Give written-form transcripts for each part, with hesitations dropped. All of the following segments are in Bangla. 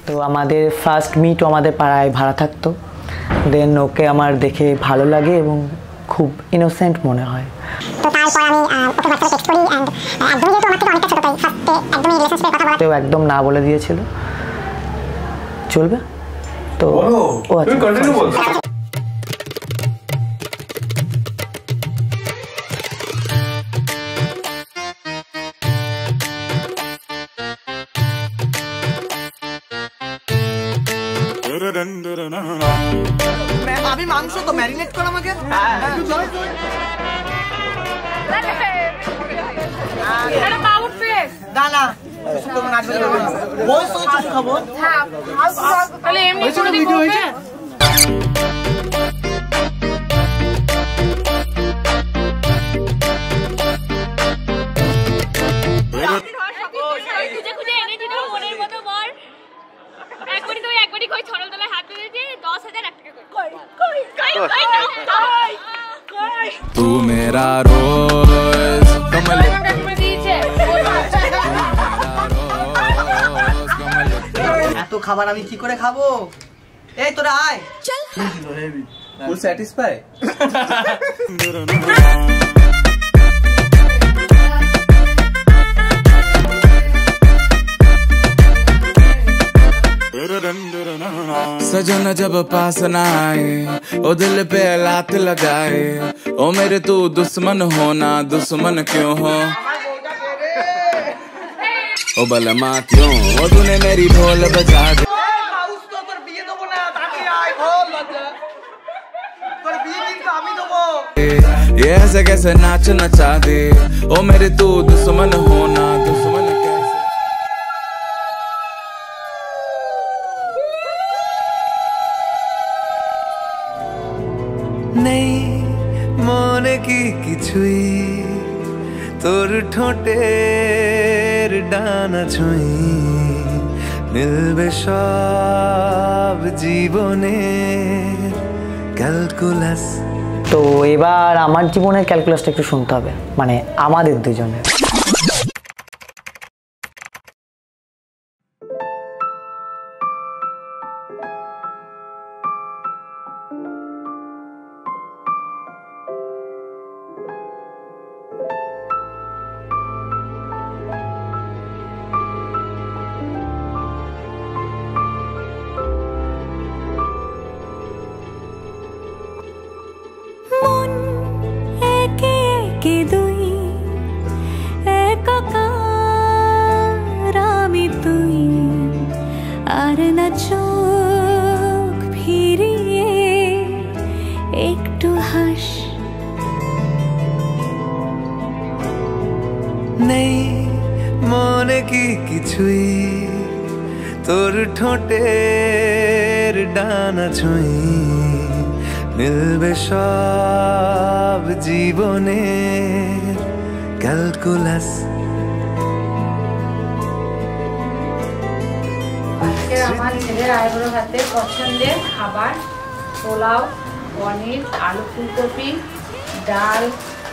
তো আমাদের ফার্স্ট মিট আমাদের পাড়ায় ভাড়া থাকতো। দেন ওকে আমার দেখে ভালো লাগে এবং খুব ইনোসেন্ট মনে হয়। তো তারপর আমি ওকে WhatsApp টেক্সট করি এন্ড একদম যেহেতু আমার থেকে অনেকটা ছোট তাই ফার্স্টে একদমই রিলেশনশিপের কথা বলা তো একদম না বলে দিয়েছিল। চলবে তো ও আচ্ছা কন্টিনিউ বল। আমি মাংস তো ম্যারিনেট কর আমাকে। तू मेरा रोज कमल এত খাবার আমি কি করে খাবো? এই তোরা আয় চল। ফুল স্যাটিসফাই? सजना जब पास न आए ओ दिल पे लात लगाए ओ मेरे तू दुश्मन होना दुश्मन क्यों हो ओ बलमा क्यों ओ तूने मेरी ढोल बजा दे ये ऐसे कैसे नाच नचा दे ओ मेरे तू दुश्मन होना दुश्मन कैसे নেই মনে কি কিছুই তোর ঠোঁটের ডানা ছুঁই মিলবে সব জীবনে ক্যালকুলাস। তো এবার আমার জীবনের ক্যালকুলাসটা একটু শুনতে হবে, মানে আমাদের দুজনের। চোখ ফিরিয়ে একটু হাস। নেই মনে কি কিছুই তোর ঠোঁটের ডানা ছুঁই মিলবে সব জীবনে ক্যালকুলাস। আমার ছেলের আইবুড়ো ভাতে পছন্দের খাবার পোলাও, পনির, আলু ফুলকপি, ডাল,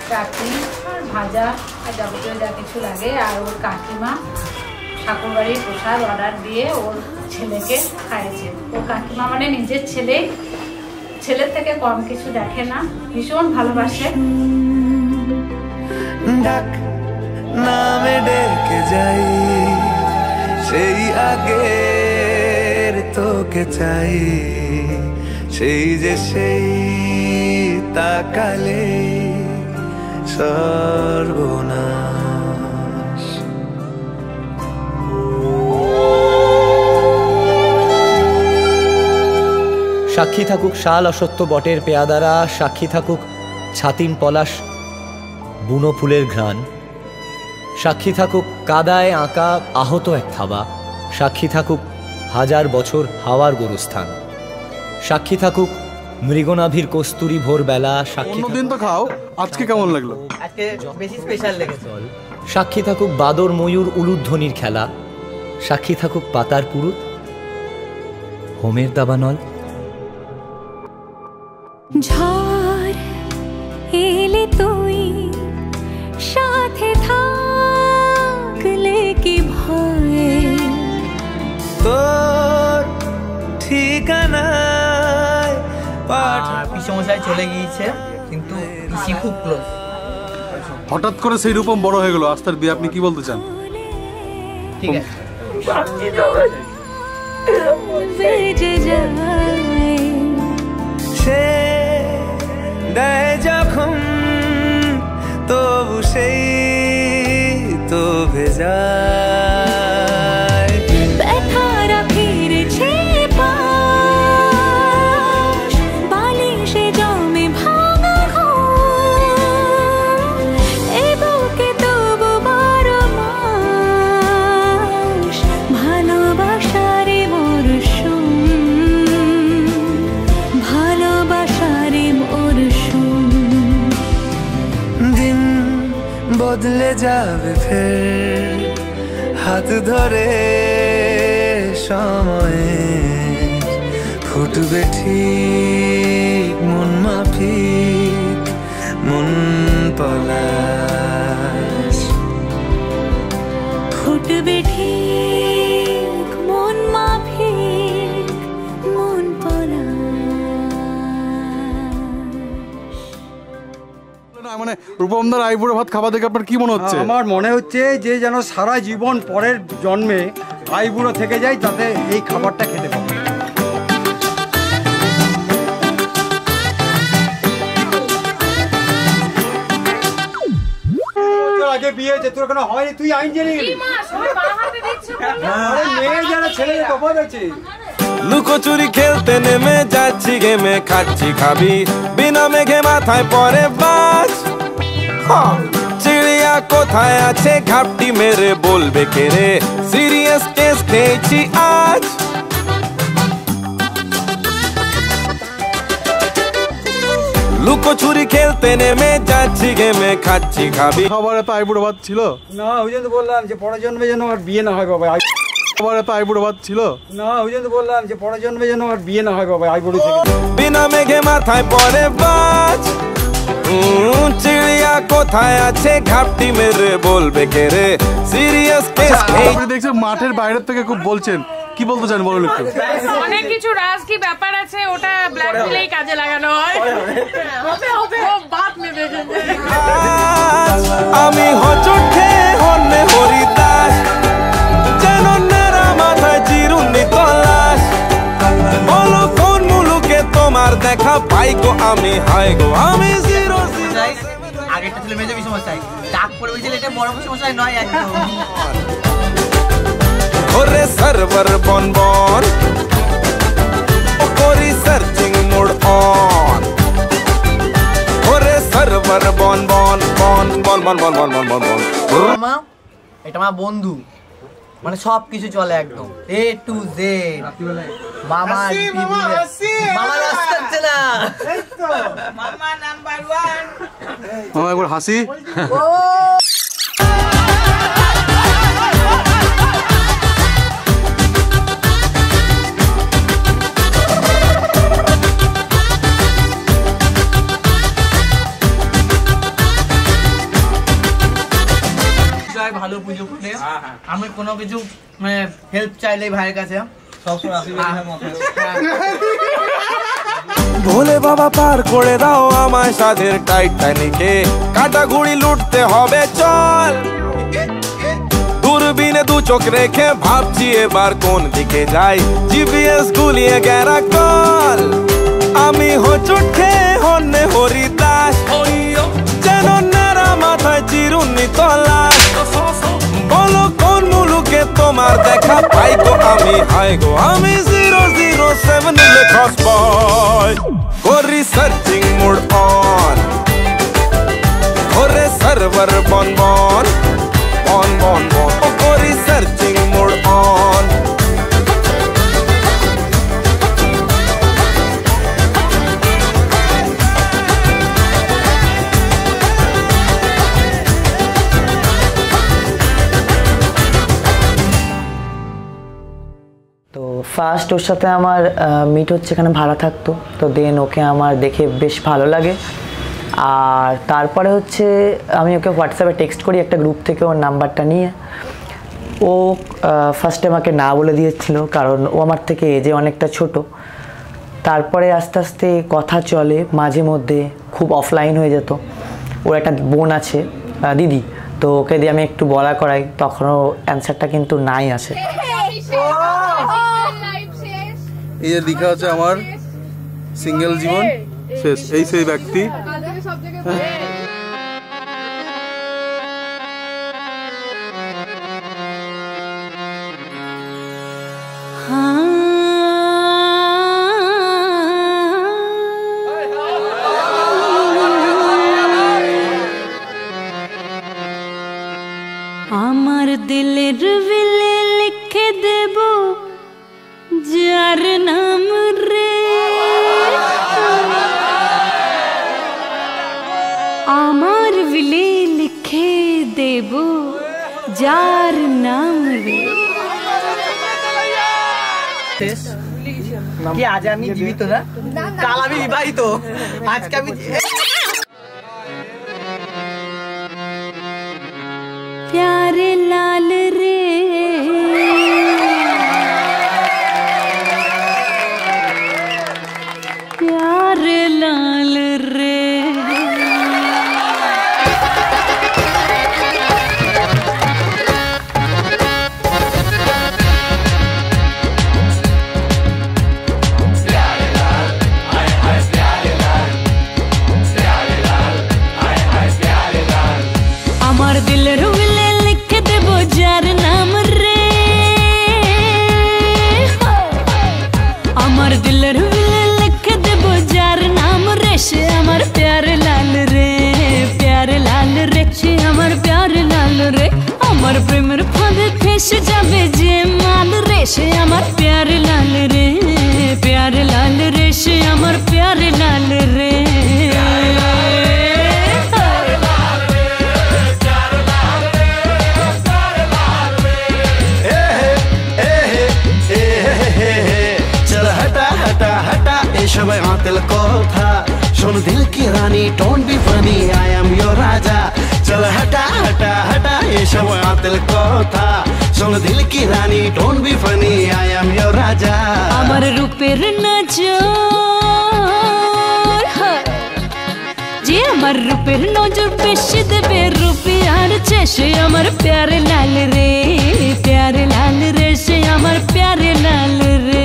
চাটনি, ভাজা আর যাবতীয় যা কিছু লাগে। আর ওর কাকিমা ঠাকুরবাড়ির প্রসাদ অর্ডার দিয়ে ওর ছেলেকে খাইয়েছে। ওর কাকিমা মানে নিজের ছেলের থেকে কম কিছু দেখে না, ভীষণ ভালোবাসে। ডাক নামে ডেকে যাই সেই আগে তোকে চাই সেই যে সেই তাকালে সর্বনাশ। সাক্ষী থাকুক শাল অসত্য বটের পেয়াদারা, সাক্ষী থাকুক ছাতিম পলাশ বুনো ফুলের ঘ্রাণ, সাক্ষী থাকুক কাদায় আঁকা আহত এক থাবা, সাক্ষী থাকুক হাজার বছর হাওয়ার গোরস্থান, সাক্ষী থাকুক মৃগনাভির কস্তুরী ভোরবেলা, সাক্ষী দিন তো খাও, আজকে কেমন লাগলো? আজকে বেশি স্পেশাল লেগেছে। সাক্ষী থাকুক বাদর ময়ূর উলুধ্বনির খেলা, সাক্ষী থাকুক পাতার পুরুত হোমের দাবানল। ঝড় এলে তুই সাথে থাক। শ্বশুরমশাই চলে গিয়েছে, কিন্তু পিসি খুব ক্লোজ। হঠাৎ করে সেই রূপম বড় হয়ে গেল, আস্তার বিয়ে, আপনি কি বলতে চান? ঠিক আছে, সে দেয় যখন তবু সেই তো ভেজা ব্যথারা ফিরেছে পাশ, বালিশে জমে ভাঙা ঘর, এ বুকে তবু 12 মাস ভালোবাসারে মরশুম, ভালোবাসারে মরশুম। দিন বদলে যাবে ফের হাত ধরে সময়ে, ফুটবে ঠিক মন মাফিক মন পলাশ, ফুটবে ঠিক মন মাফিক মন পলাশ। না মানে রূপমদার আইবুড়ো ভাত খাওয়া দেখে আপনার কি মনে হচ্ছে? আমার মনে হচ্ছে যে যেন সারা জীবন পরের জন্মে আইবুড়ো থেকে যায়, তাতে এই খাবারটা খেতে পাবে। আগে বিয়ে হয়েছে, তোর কোনো হয়নি, তুই আইন জেনে গেলি। আরে মেয়ে যারা ছেলে তফাৎ আছে। লুকোচুরি খেলতে নেমে যাচ্ছি গেমে, খাচ্ছি খাবি বিনা মেঘে মাথায় পরে বাজ, চিড়িয়া কোথায় আছে ঘাপটি মেরে বলবে কে রে, সিরিয়াস কেস খেয়েছি আজ। লুকোচুরি খেলতে নেমে যাচ্ছি গেমে, খাচ্ছি খাবি। খাবারে তো আইবুড়ো ভাত ছিল না, ওই জন্য বললাম যে পরের জন্মে যেন আর বিয়ে না হয় বাবা। খাবারে তো আইবুড়ো ভাত ছিল না, ওই জন্য বললাম যে পরের জন্মে যেন আর বিয়ে না হয় বাবা আইবুড়ো থেকে। বিনা মেঘে মাথায় পরে বাজ, চিড়িয়া কোথায় আছে ঘাপটি মেরে বলবে কে রে, সিরিয়াস কেস। আপনি দেখছেন মাঠের বাইরের থেকে খুব বলছেন, কি বলতে চান বলুন একটু? অনেক কিছু রাজ কি ব্যাপার আছে, ওটা ব্ল্যাকমেলেই কাজে লাগানো হয়। হবে হবে বাত মে দেখেন। আমি হচটে হন্নে হরিদাস, যেন নেরা মাথায় চিরুনি তলাশ, বলো কোন মুলুকে তোমার দেখা পাই গো আমি, হাই গো আমি জিরো। আগেরটা ছিল মেজো সমস্যায়, ডাক পড়ে বুঝলে এটা বড় সমস্যায় নয় একদম। ওরে সার্ভার বন বন করি সার্চিং মোড অন, ওরে সার্ভার বন বন বন বন বন বন বন বন বন বন। মামা এটা আমার বন্ধু, মানে সব কিছু চলে একদম A to Z। মামা মামা রাস্তা হচ্ছে না, মামা নাম্বার 1। মামা একবার হাসি। ভালো পুজো করে আমি কোনো কিছু মানে হেল্প চাইলে ভাইয়ের কাছে ভোলে বাবা পার করে দাও আমায় সাধের টাইটানিকে, কাটা ঘুড়ি লুটতে হবে চল, দূরবীনে দু চোখ রেখে ভাবছি এবার কোন দিকে যাই, জিপিএস গুলিয়ে গেরা কল। আমি হচটে হন্নে হরিদাস, যেন নেরা মাথায় চিরুনি তলাশ, বলো কোন মুলুকে তোমার দেখা পাই গো আমি, হাই গো আমি 007 লেখস বয়, করি সার্চিং মোড অন, ওরে সার্ভার বন বন বন বন বন, করি সার্চিং মোড অন। তো ফার্স্ট ওর সাথে আমার মিট হচ্ছে, এখানে ভাড়া থাকতো, তো দেন ওকে আমার দেখে বেশ ভালো লাগে। আর তারপরে হচ্ছে আমি ওকে হোয়াটসঅ্যাপে টেক্সট করি একটা গ্রুপ থেকে ওর নাম্বারটা নিয়ে। ও ফার্স্টে আমাকে না বলে দিয়েছিল, কারণ ও আমার থেকে এজে অনেকটা ছোট। তারপরে আস্তে আস্তে কথা চলে, মাঝে মধ্যে খুব অফলাইন হয়ে যেত। ওর একটা বোন আছে, দিদি, তো ওকে দিয়ে আমি একটু বলা করাই, তখনও অ্যান্সারটা কিন্তু নাই আসে। এই যে লেখা আছে আমার সিঙ্গেল জীবন শেষ, এই সেই ব্যক্তি। আমার দিলের বিলে লিখে দেব যার নাম রে, আমার বিলে লিখে দেব যার নাম রে। কি আজ আমি জীবিত না, কাল আমি বিবাহিত, আজকে আমি प्यारे लाल रे प्यारे लाल रे আমার দিলের বিলে লিখে দেব যার নাম রে, আমার দিলের বিলে লিখে দেব যার নাম রে, সে আমার প্যারে লাল রে, প্যারে লাল রে, সে আমার প্যারে লাল রে। আমার প্রেমের ফাঁদে ফেসে যাবে যে মাল রে, সে আমার প্যারে লাল রে, প্যারে লাল রে, সে আমার প্যারে লাল রে। সবাই আতেল কথা শোন দিল কি রানী, don't be funny, I am your raja. চল হটা হটা হটা এসব আতেল কথা শোন দিল কি রানী, don't be funny, I am your raja. আমার রূপের নজর যে আমার রূপের নজর বেশি দেবে রুপিয়ার চেয়ে, সে আমার প্যারে লাল রে, প্যারে লাল রে, সে আমার প্যারে লাল রে।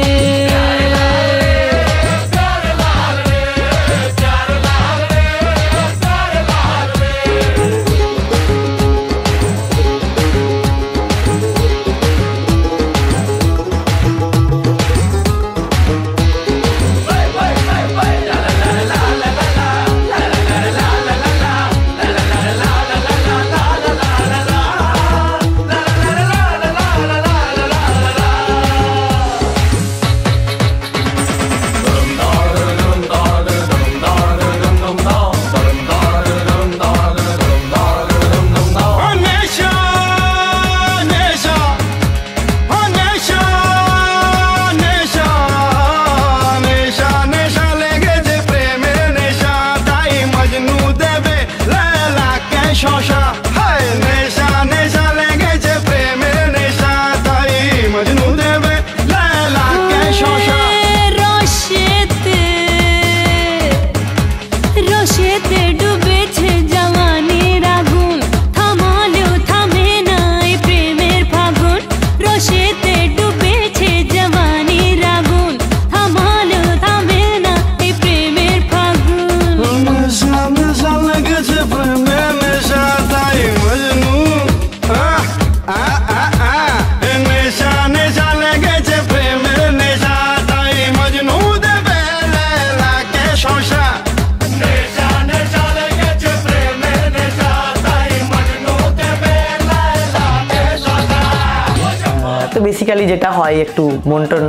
বেসিক্যালি যেটা হয় একটু মন টন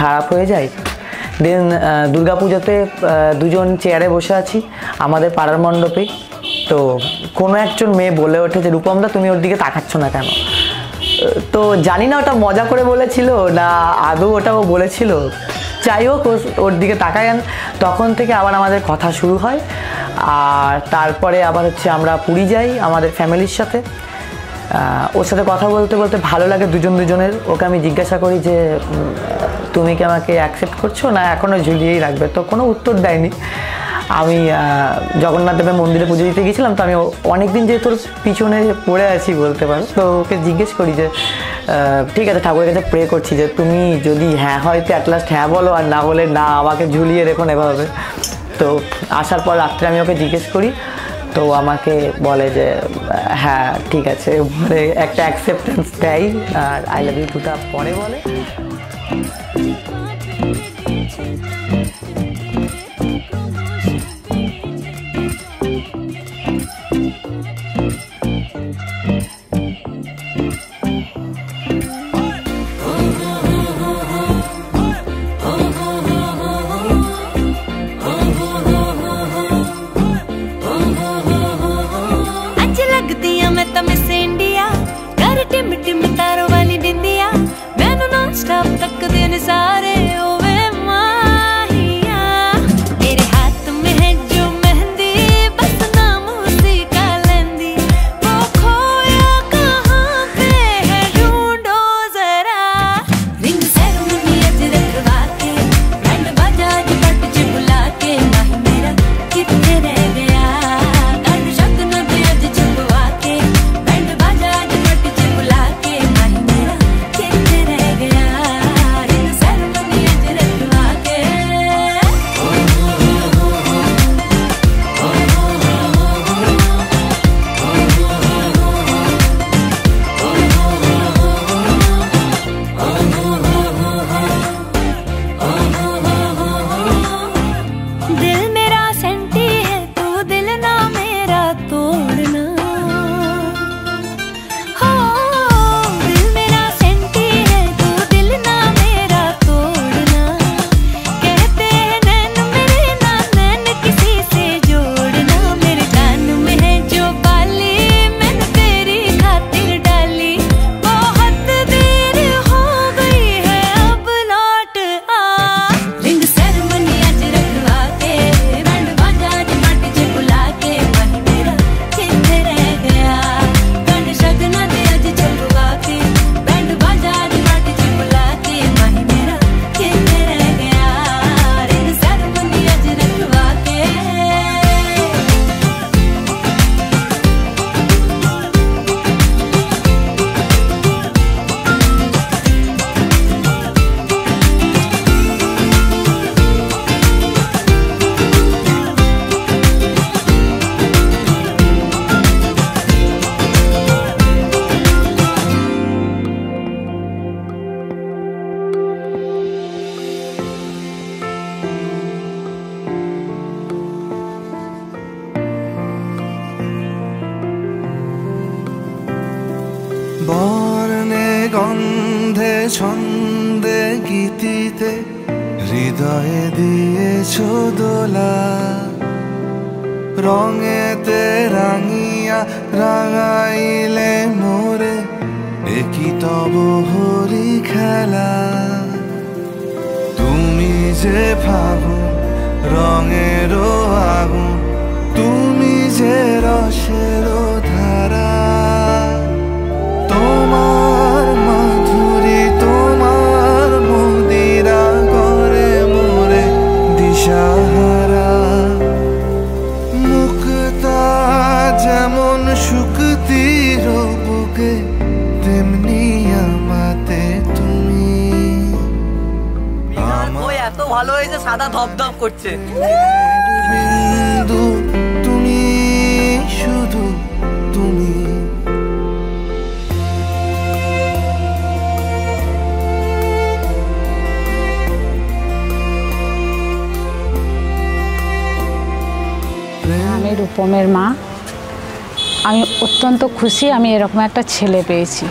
খারাপ হয়ে যায়। দেন দুর্গাপুজোতে দুজন চেয়ারে বসে আছি আমাদের পাড়ার মণ্ডপে, তো কোনো একজন মেয়ে বলে ওঠে যে রূপমদা তুমি ওর দিকে তাকাচ্ছ না কেন। তো জানি না ওটা মজা করে বলেছিল না আদৌ ওটাও বলেছিল, যাই হোক ওর দিকে তাকায়েন। তখন থেকে আবার আমাদের কথা শুরু হয়, আর তারপরে আবার হচ্ছে আমরা পুরী যাই আমাদের ফ্যামিলির সাথে। ওর সাথে কথা বলতে বলতে ভালো লাগে দুজনের। ওকে আমি জিজ্ঞাসা করি যে তুমি কি আমাকে অ্যাকসেপ্ট করছো না এখনও ঝুলিয়েই রাখবে? তো কোনো উত্তর দেয়নি। আমি জগন্নাথ দেবের মন্দিরে পুজো দিতে গেছিলাম, তো আমি অনেক দিন যেহেতু তোর পিছনে পড়ে আছি বলতে পারো, তো ওকে জিজ্ঞেস করি যে ঠিক আছে ঠাকুরের কাছে প্রে করছি যে তুমি যদি হ্যাঁ হয়তো অ্যাট লাস্ট হ্যাঁ বলো, আর না হলে না, আমাকে ঝুলিয়ে রেখো এভাবে। তো আসার পর রাত্রে আমি ওকে জিজ্ঞেস করি, তো আমাকে বলে যে হ্যাঁ ঠিক আছে, মানে একটা অ্যাকসেপ্টেন্স দেয়, আর আই লাভ ইউ টুটা পরে বলে। বর্ণে গন্ধে ছন্দে গীতিতে হৃদয়ে দিয়েছ দোলা, রঙেতে রাঙিয়া রাঙাইলে মোরে একই তব হরি খেলা। তুমি যে ফাগুন রঙেরও আগুন, তুমি যে রসেরও ধারা, তোমার মাধুরী তোমার মদিরা করে মোরে দিশাহারা। মুক্তা যেমন শুকতির বুকে, তেমনি আমাতে তুমি। ওই এত ভালো হয়েছে, সাদা ধপধপ করছে। বিন্দু তুমি, শুধু তুমি। আমি রূপমের মা। আমি অত্যন্ত খুশি আমি এরকম একটা ছেলে পেয়েছি।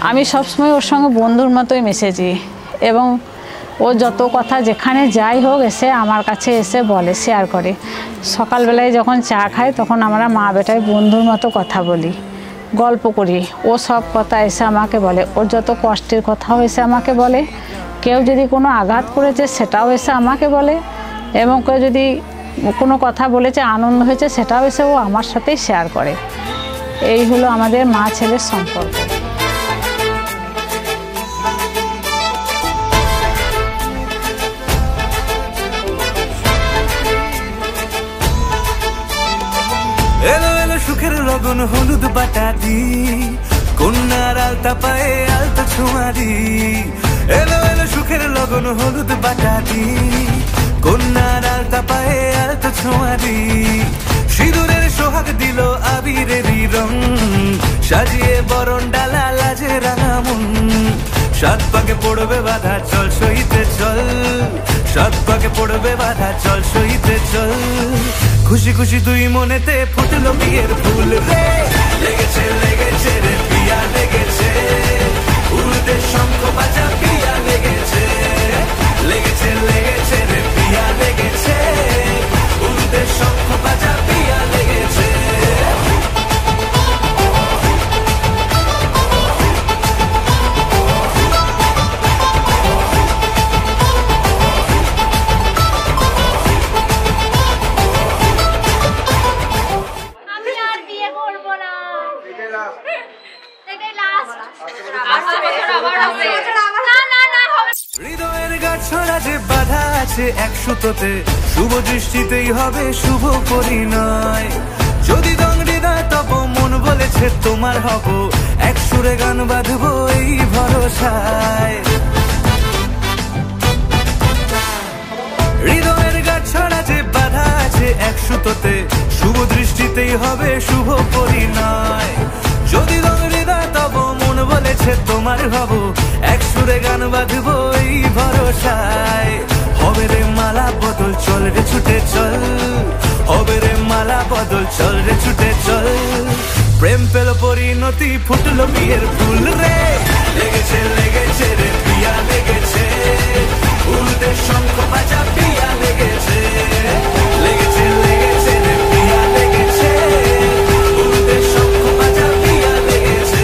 আমি সবসময় ওর সঙ্গে বন্ধুর মতোই মিশেছি, এবং ও যত কথা যেখানে যাই হোক এসে আমার কাছে এসে বলে, শেয়ার করে। সকালবেলায় যখন চা খাই তখন আমরা মা বেটায় বন্ধুর মতো কথা বলি, গল্প করি। ও সব কথা এসে আমাকে বলে, ওর যত কষ্টের কথাও এসে আমাকে বলে। কেউ যদি কোনো আঘাত করেছে সেটাও এসে আমাকে বলে, এবং কেউ যদি কোনো কথা বলেছে আনন্দ হয়েছে সেটাও এসে ও আমার সাথেই শেয়ার করে। এই হলো আমাদের মা ছেলের সম্পর্ক। লগন হলুদ বাটা দি কন্যার আলতা পায়ে আলতা ছোঁয়া দি এলো এলো সুখের লগন হলুদ বাটা দি কন্যার আলতা পায়ে আলতা ছোঁয়া দি সিঁদুরের সোহাগ দিল আবিরেরই রং সাজিয়ে বরণ ডালা লাজে রাঙা মন সাত পাকে পড়বে বাধা চল সইতে চল সাত পাকে পড়বে বাধা চল সইতে চল খুশি খুশি দুই মনেতে ফুটলো বিয়ের ফুল রে লেগেছে লেগেছে রে পিয়া লেগেছে উড়তে শঙ্খ বাজা পিয়া লেগেছে লেগেছে লেগেছে রে পিয়া লেগেছে উড়তে শঙ্খ বাজা পিয়া লেগেছে হৃদয়ের গাছড়া যে বাধা আছে এক সুতোতে শুভ দৃষ্টিতেই হবে শুভ পরিণয় যদি দং হৃদয় তব মন বলেছে তোমার হব এক সুরে গান বাঁধবো এই ভরসায় হৃদয়ের গাছড়া যে বাধা আছে এক সুতোতে শুভ দৃষ্টিতেই হবে শুভ পরিণয় যদি দং হৃদয় তব মন বলেছে তোমার হব এক সুরে গান বাঁধবো এই ভরসায় হবে রে মালা বদল চল রে ছুটে চল হবে রে মালা বদল চল রে ছুটে চল প্রেম পেল পরিণতি ফুটলো বিয়ের ফুল রে লেগেছে লেগেছে রে পিয়া লেগেছে উড়তে শঙ্খ বাজা পিয়া লেগেছে লেগেছে লেগেছে রে পিয়া লেগেছে উড়তে শঙ্খ বাজা পিয়া লেগেছে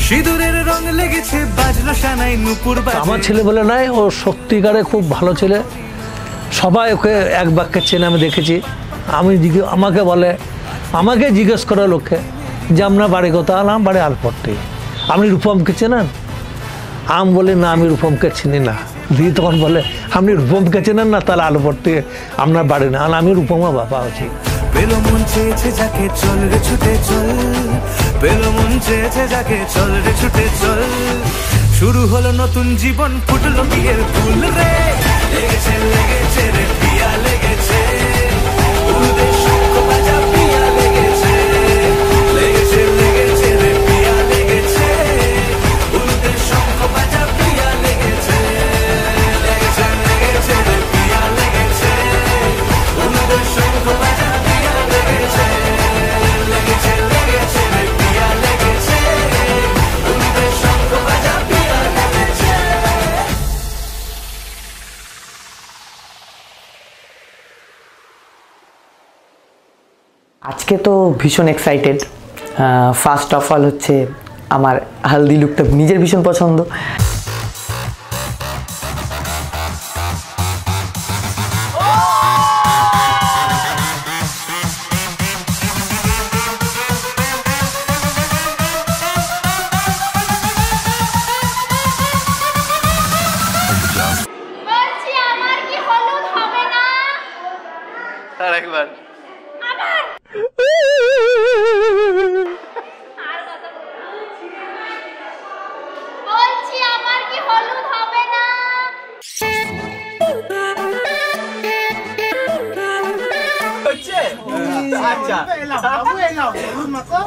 সিঁদুরের রং লেগেছে বাজলো শানাই নুপুর বাজে আমার ছেলে বলে নাই ও সত্যিকারে খুব ভালো ছেলে সবাই ওকে এক বাক্যে চেনে আমি দেখেছি আমি আমাকে বলে আমাকে জিজ্ঞেস করে লোককে যে আপনার বাড়ি কোথায় আলাম বাড়ি আলপট্টি আপনি রূপমকে চেনেন আমি বলি না আমি রূপমকে চিনি না দিদি তখন বলে আপনি রূপমকে চেনেন না তাহলে আলপট্টি আপনার বাড়ি না আর আমি রূপমা বাবা আছি পেলো মন চেয়েছে যাকে চল রে ছুটে চল পেলো মন চেয়েছে যাকে চল রে ছুটে চল শুরু হলো নতুন জীবন ফুটলো বিয়ের ফুল রে লেগেছে লেগেছে রে পিয়া লেগেছে উড়তে শঙ্খ বাজা পিয়া লেগেছে লেগেছে লেগেছে রে পিয়া লেগেছে উড়তে শঙ্খ বাজা পিয়া লেগেছে লেগেছে লেগেছে রে পিয়া লেগেছে উড়তে শঙ্খ বাজা পিয়া লেগেছে লেগেছে লেগেছে রে পিয়া লেগেছে উড়তে শঙ্খ বাজা পিয়া লেগেছে আজকে তো ভীষণ এক্সাইটেড ফার্স্ট অফ অল হচ্ছে আমার হালদি লুকটা নিজের ভীষণ পছন্দ একবার বলছি আমার কি হলুদ হবে না হচ্ছে আচ্ছা বাবু এই নাও হলুদ মাখো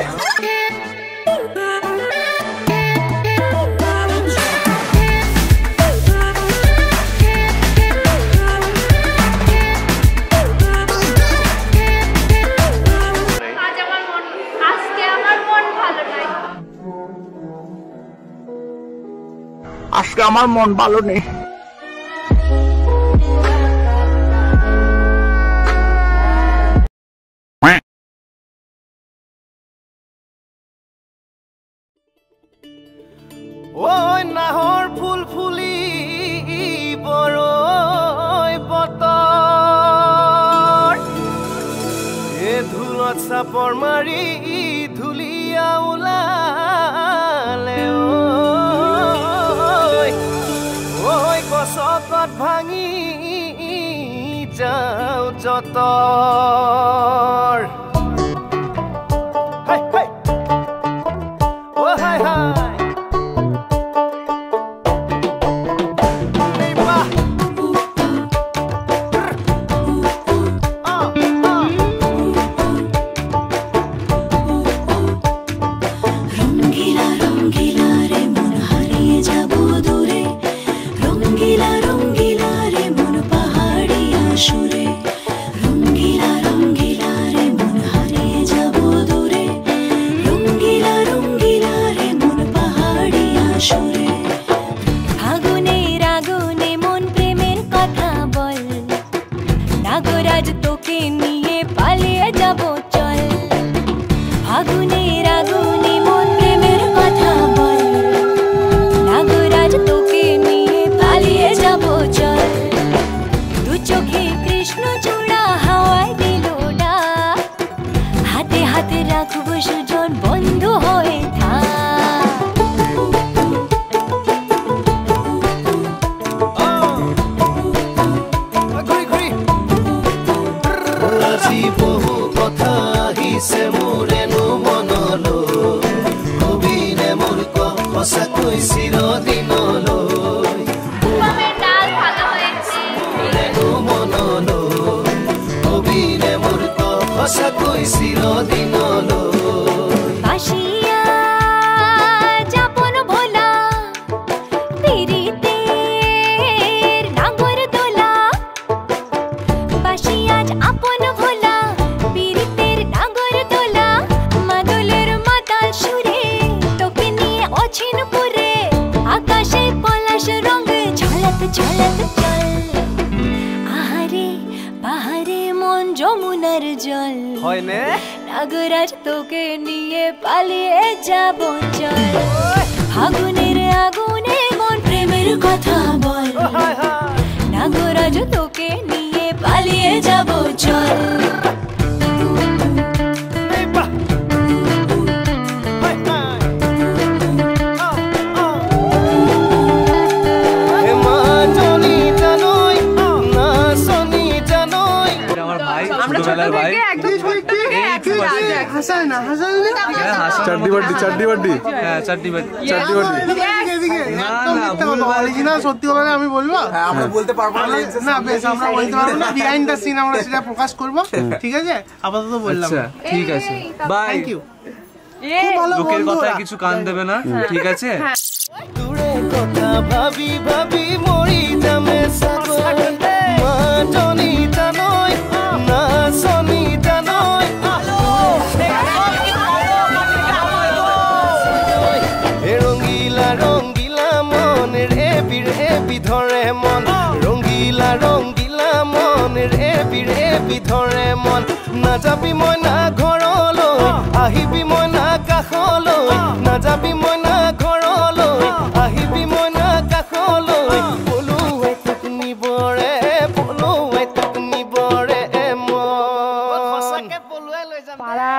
আজকে আমার মন ভালো নেই। ওই নাহৰ ফুল ফুলি বৰৈ বতৰ এ ধুলত চাপৰ মাৰি ধুলিয়া ওলালে ঐ গছকত ভাঙি যাওঁ যতৰ অ' হাই হাই নাগরাজ তোকে নিয়ে পালিয়ে যাব চল ফাগুনের আগুনে মন প্রেমের কথা বল নাগরাজ তোকে নিয়ে পালিয়ে যাব চল চাড্ডি বাড্ডি সত্যি কথা আমি বলবো আমরা বলতে পারবো না বেশ আমরা বলতে পারবো না বিহাইন্ড দ্য সিন আমরা সেটা প্রকাশ করব ঠিক আছে আপাতত বললাম ঠিক আছে বাই থ্যাংক ইউ লোকের কথায় কিছু কান দেবে না ঠিক আছে দূরে কথা ভাবি ভাবি মরি যামে সাগর মাটনি জানই না সনি জানই রঙ্গিলা রঙ্গিলা মন রে বিধরে মন রঙ্গিলা রঙ্গিলা মন রে বিধরে মন নাযাবি মই না ঘৰলৈ আহিবি মই না কাষলৈ নাযাবি মই না ঘৰলৈ আহিবি মই না কাষলৈ পলুৱে তোক নিবৰে মন পাড়া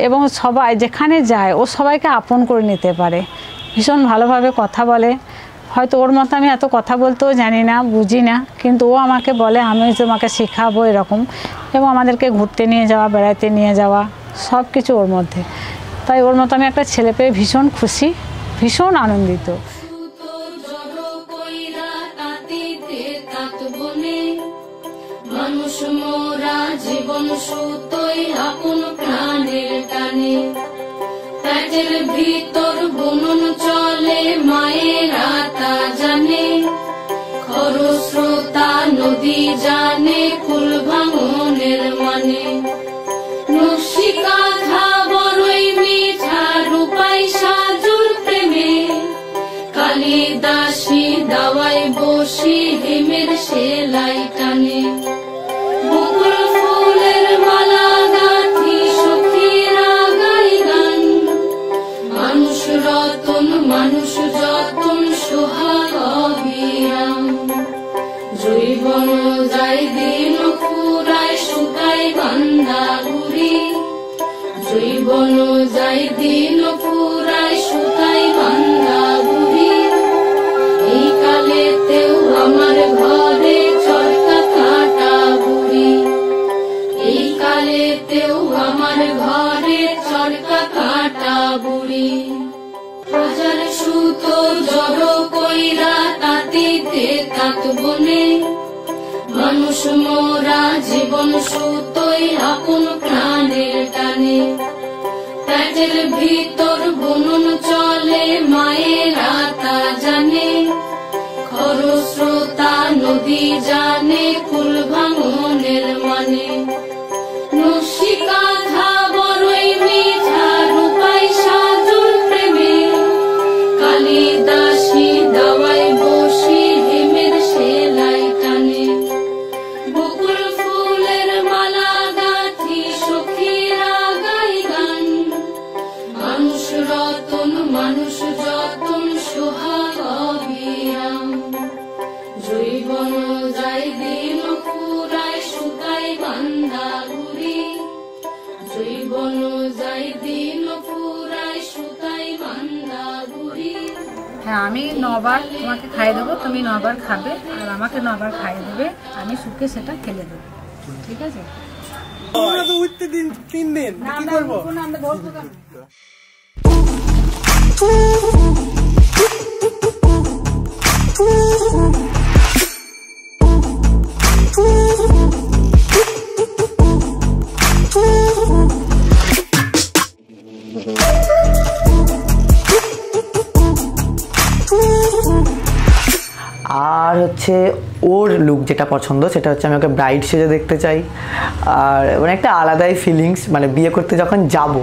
এবং সবাই যেখানে যায় ও সবাইকে আপন করে নিতে পারে ভীষণ ভালোভাবে কথা বলে হয়তো ওর মতো আমি এত কথা বলতেও জানি না বুঝি না কিন্তু ও আমাকে বলে আমি তোমাকে শেখাবো এরকম এবং আমাদেরকে ঘুরতে নিয়ে যাওয়া বেড়াতে নিয়ে যাওয়া সব কিছু ওর মধ্যে তাই ওর মতো আমি একটা ছেলে পেয়ে ভীষণ খুশি ভীষণ আনন্দিত মানুষ মোরা জীবন সুতোই আপন প্রাণের টানে পেটের ভিতর বুনন চলে মায়ের আতা জানে খরস্রোতা নদী জানে কুল ভাঙনের মানে নকশিকাঁথা বড়ই মিঠা রূপাই সাজুর প্রেমে কালিদাসী দাওয়াই বসি হেমের সেলাই টানে বকুল ফুলের মালা গাঁথি সখীরা গাই গান মানুষ রতন মানুষ যত জীবন যায় দিন ফুরায় শুকাই বান্দা ঘুরি, জীবন যায় দিন ফুরায় শুকাই বান্দা ঘুরি। এই কালেতেও আমার ঘরে চরকা কাটা বুড়ি, এই কালেতেও আমার ঘরে চরকা কাটা বুড়ি। হাজার সুতো জড়ো কইরা তাঁতিতে তাঁত বনে, মানুষ মোরা জীবন সুতোই আপন প্রাণের টানে। পেটের ভিতর বুনন চলে মায়েরা তা জানে, খরস্রোতা নদী জানে কুল ভাঙনের মানে। নস্যি কাঁথা বড়ই মিঠা রূপাই সাজুর প্রেমে, কালিদাসী দাওয়াই বসি হেমের সেলাই টানে। বকুল ফুলের মালা গাঁথি সখীরা গাই গান, মানুষ রতন মানুষ যতন সোহাগ অবিরাম। জৈবন যায় দিন ফুরায় শুকাই বান্দা ঘুরি, জৈবন যায় দিন ফুরায় শুকাই বান্দা ঘুরি। হ্যাঁ, আমি 9 বার তোমাকে খাইয়ে দেবো, তুমি 9 বার খাবে, আর আমাকে 9 বার খাইয়ে দেবে, আমি সুখে সেটা খেলে দেবো, ঠিক আছে? আমরা তো উঠতে দিন 3 দিন কি করবো? আমরা ধরবো কেন? আর হচ্ছে ওর লুক যেটা পছন্দ সেটা হচ্ছে আমি ওকে ব্রাইড সেজে দেখতে চাই। আর মানে একটা আলাদাই ফিলিংস, মানে বিয়ে করতে যখন যাব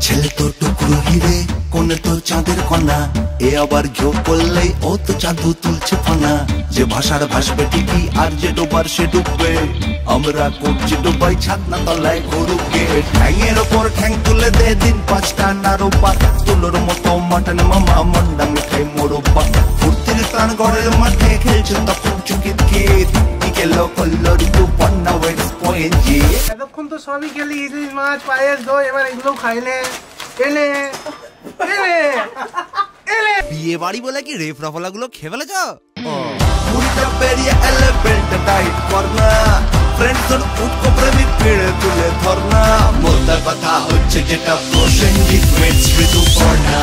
ছেলে তো টুকরো হিরে, কোনে তো চাঁদের কণা, এ আবার ঘেউ করলেই ও তো চাঁদু তুলছে ফনা। যে ভাষার ভাসবে ঠিকই আর যে ডোবার সে ডুববে, আমরা করছি ডুবাই ছাদনা তলায় গরুকে। ঠ্যাঙের ওপর ঠ্যাং তুলে দে দিন 5টা নারোপা, তুলোর মতো মাটন মামা মন্ডা মিঠাই মোরব্বা। ফুর্তির তার ঘরের মাঠে খেলছে তখন চুকিত কিত, বিকেলো করলো ঋতু পন্না ওয়েটস পয়েন্ট। এতক্ষণ তো সবই খেলি, ইলিশ মাছ পায়েস দই, এবার এগুলো খাইলে এলে এলে এলে। বিয়ে বাড়ি বলে কি রেফ রাফলা গুলো খেয়ে ফেলেছ? উল্টা পেরিয়ে এলিফ্যান্ট টাইট করনা, ফ্রেন্ডজন উঠকো প্রেমিক পেড়ে তুলে ধরনা। মোদ্দা কথা হচ্ছে যেটা প্রসেনজিৎ ওয়েটস ঋতুপর্ণা,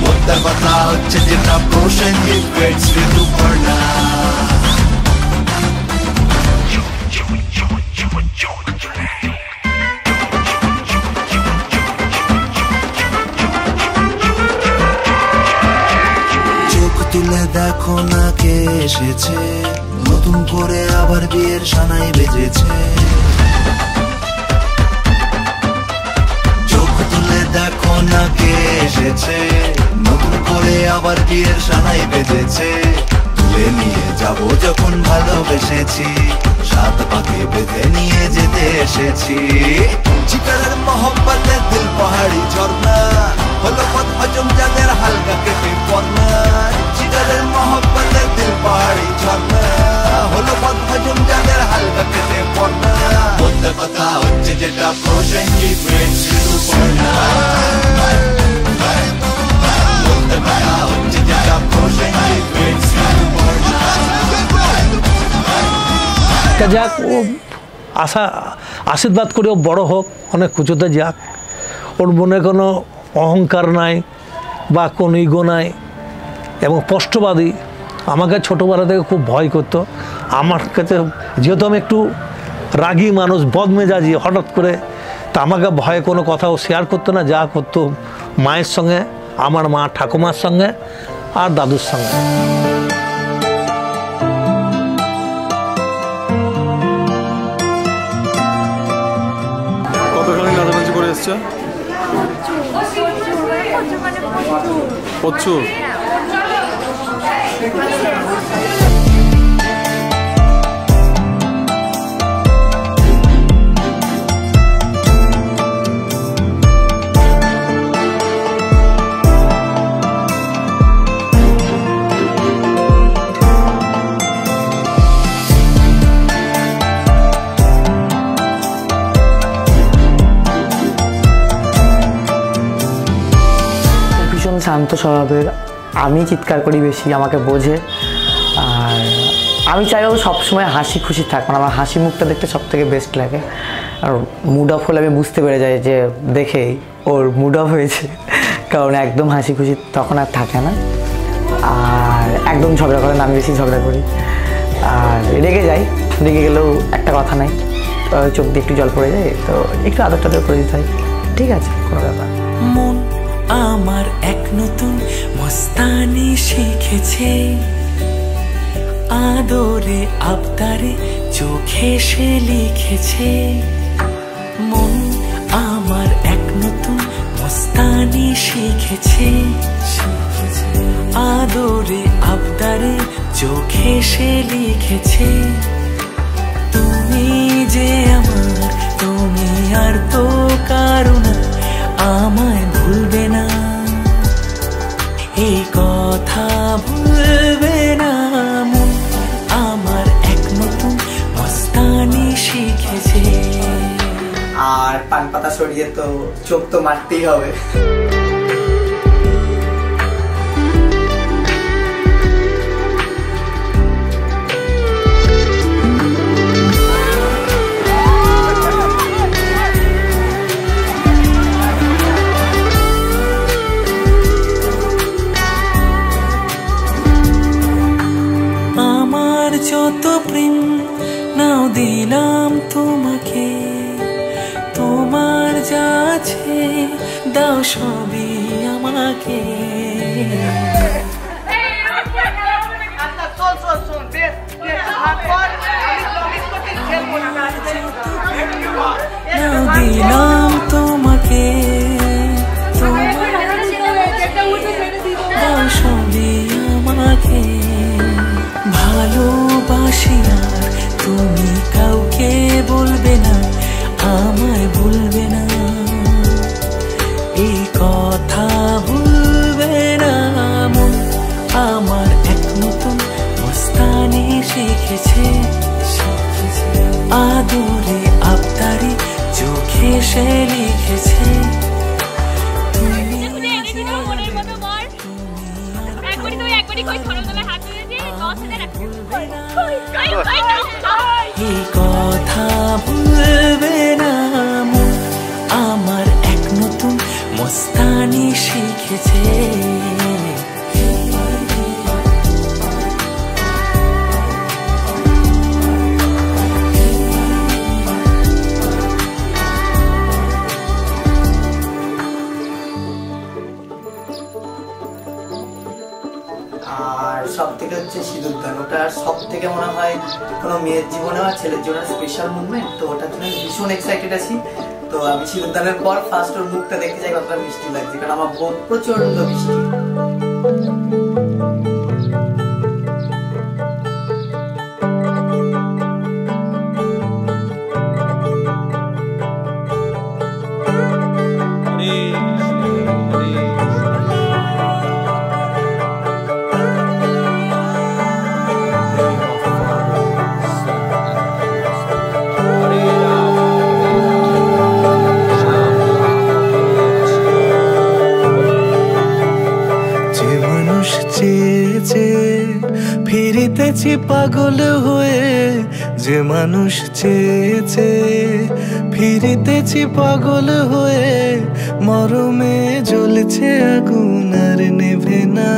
মোদ্দা কথা হচ্ছে যেটা প্রসেনজিৎ ওয়েটস ঋতুপর্ণা। তুলে দেখো না কে এসেছে, নতুন করে আবার বিয়ের সানাই বেজেছে। চোখ তুলে দেখো না কে এসেছে, নতুন করে আবার বিয়ের সানাই বেজেছে। তুলে নিয়ে যাবো যখন ভালোবেসেছি, 7 পাকে বেঁধে নিয়ে যেতে এসেছি। জিকারের মহব্বতে দিল পাহাড়ি ঝর্ণা, হলো পথ হজম যাদের হালকা কেটে পড়না। জিকারের মহব্বতে দিল পাহাড়ি ঝর্ণা, হলো পথ হজম যাদের হালকা কেটে পড়না। বলতে কথা হচ্ছে যেটা প্রসেনজিৎ ওয়েটস ঋতুপর্ণা, বলতে কথা হচ্ছে যেটা প্রসেনজিৎ ওয়েটস ঋতুপর্ণা। যাক, ও আশীর্বাদ করে ও বড় হোক, অনেক উঁচুতে যাক, ওর মনে কোনো অহংকার নাই বা কোনো ইগো নাই এবং স্পষ্টবাদী। আমাকে ছোটোবেলা থেকে খুব ভয় করতো। আমার কাছে যেহেতু আমি একটু রাগী মানুষ, বদমেজাজি, হঠাৎ করে তা আমাকে ভয়ে কোনো কথাও শেয়ার করতো না। যা করতো মায়ের সঙ্গে, আমার মা ঠাকুমার সঙ্গে আর দাদুর সঙ্গে। কতখানি নাচানাচি করে এসছো? প্রচুর। শান্ত স্বভাবের, আমি চিৎকার করি বেশি, আমাকে বোঝে। আর আমি চাইও সবসময় হাসি খুশি থাক, মানে আমার হাসি মুখটা দেখতে সব থেকে বেস্ট লাগে। আর মুড অফ হলে আমি বুঝতে পেরে যাই যে দেখেই ওর মুড অফ হয়েছে, কারণ একদম হাসি খুশি তখন আর থাকে না। আর একদম ঝগড়া করেন, আমি বেশি ঝগড়া করি। আর রেগে যাই, রেগে গেলেও একটা কথা নাই, চোখ দিয়ে একটু জল পড়ে যায়, তো একটু আদর টাদর করে দিতে হয়, ঠিক আছে, কোনো ব্যাপার। মন আমার এক নতুন মস্তানি শিখেছে, আদরে আবদারে চোখে সে লিখেছে। মন আমার এক নতুন মস্তানি শিখেছে, আদরে আবদারে চোখে সে লিখেছে। তুমি যে আমার, তুমি আর তো কারো না, আমায় ভুলবে না, এই কথা ভুলবে না। মন আমার এক নতুন মস্তানি শিখেছে। আর পান পাতা সরিয়ে তো চোখ তো মারতেই হবে। আমার যত প্রেম নাও দিলাম তোমাকে, তোমার যা আছে দাও সবই আমাকে। নাও দিলাম তোমাকে, দাও সবই আমাকে। ভালোবাসি আর তুমি কাউকে বলবে না, আমায় ভুলবে না, এই কথা ভুলবে না। মন আমার এক নতুন মস্তানি শিখেছে, আদরে আবদারে চোখে সে লিখেছে। এই কথা ভুলবে না। মন আমার এক নতুন মস্তানি শিখেছে। আর সব থেকে হচ্ছে সিঁদুরদান, ওটা সব থেকে মনে হয় কোনো মেয়ের জীবনে আর ছেলের জীবনে স্পেশাল মুভমেন্ট, তো ওটার জন্য ভীষণ এক্সাইটেড আছি। তো আমি সিঁদুরদানের পর ফার্স্ট ওর মুখটা দেখতে চাই কতটা মিষ্টি লাগছে, কারণ আমার বোন প্রচন্ড মিষ্টি। ফিরিতেছি পাগল হয়ে, যে মানুষ চেয়েছে ফিরিতেছি পাগল হয়ে। মরমে জ্বলছে আগুন আর নেভে না,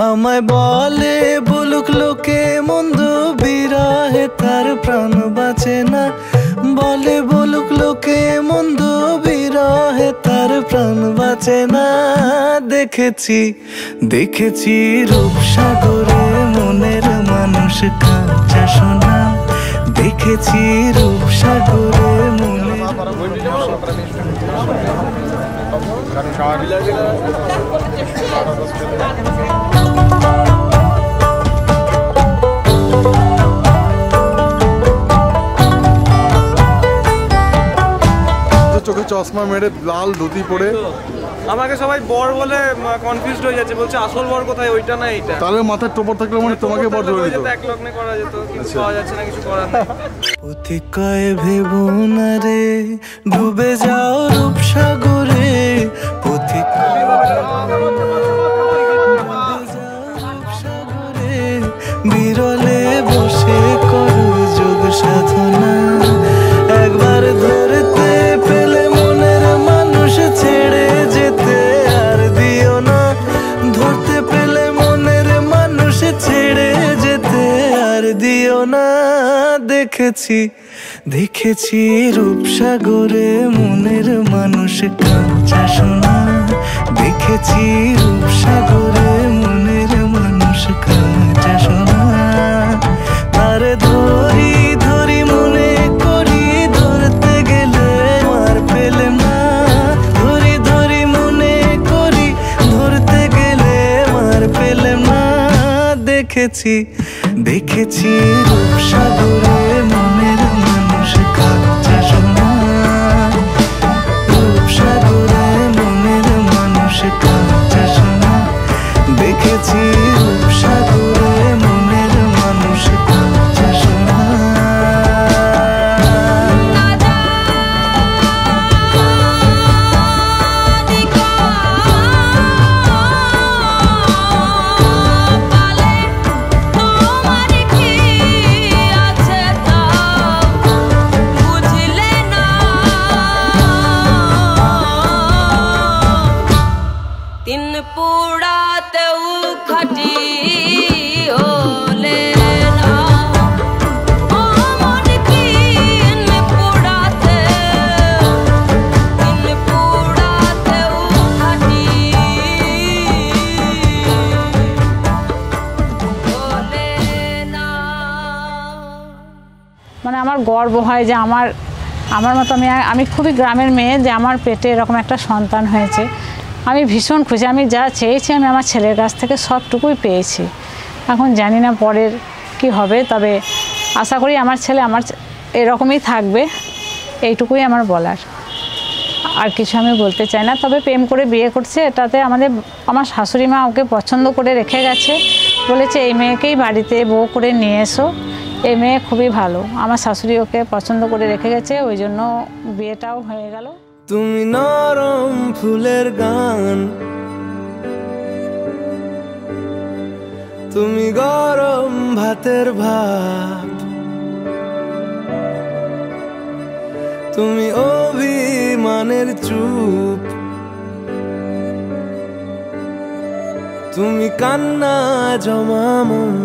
আমায় বলে বলুক লোকে মন্দ, বিরহে তার প্রাণ বাঁচে না। বলে বলুক লোকে মন্দ, বিরহে তার প্রাণ বাঁচে না। দেখেছি দেখেছি রূপসাগরে মনের মানুষ কাঁচা সোনা, দেখেছি রূপসাগরে মনের। চোখে চশমা মেরে লাল ধুতি পরে আমাকে সবাই বর বলে কনফিউজড হয়ে যাচ্ছে, বলছে আসল বর কোথায়, ওইটা না এইটা। তাহলে মাথায় টোপর থাকলে মানে তোমাকে বর ধরে দিত, এক লগ্নে করা যেত, কিন্তু পাওয়া যাচ্ছে না, কিছু করার নেই। পথিকায় ভেবো না রে ডুবে যাও রূপসাগরে, আমাকে বিরলে বসে করো যোগ সাধনা একবার ধরতে পেলে মনের মানুষ ছেড়ে যেতে আর দিও না ধরতে পেলে মনের মানুষ ছেড়ে যেতে আর দিও না দেখেছি দেখেছি রূপসাগরে মনের মানুষ কাঁচা সোনা দেখেছি রূপসাগরে মনের মানুষ কাঁচা সোনা তার ধরি ধরি মনে করি ধরতে গেলে আর পেলে না ধরি ধরি মনে করি ধরতে গেলে আর পেলে না দেখেছি দেখেছি রূপসাগরে মনের মানুষ কাঁচা সোনা রূপসাগরে মনের মানুষ কাঁচা সোনা দেখেছি রূপসাগরে মনের মানুষ কাঁচা সোনা মানে আমার গর্ব হয় যে আমার মতো আমি খুবই গ্রামের মেয়ে যে আমার পেটে এরকম একটা সন্তান হয়েছে আমি ভীষণ খুশি আমি যা চেয়েছি আমি আমার ছেলের কাছ থেকে সবটুকুই পেয়েছি এখন জানি না পরের কি হবে তবে আশা করি আমার ছেলে আমার এরকমই থাকবে এইটুকুই আমার বলার আর কিছু আমি বলতে চাই না তবে প্রেম করে বিয়ে করছে এটাতে আমার শাশুড়ি মা ওকে পছন্দ করে রেখে গেছে বলেছে এই মেয়েকেই বাড়িতে বউ করে নিয়ে এসো এই মেয়ে খুবই ভালো আমার শাশুড়ি ওকে পছন্দ করে রেখে গেছে ওই জন্য বিয়েটাও হয়ে গেল তুমি নরম ফুলের গান তুমি গরম ভাতের ভাত তুমি অভিমানের চুপ তুমি কান্না জমামন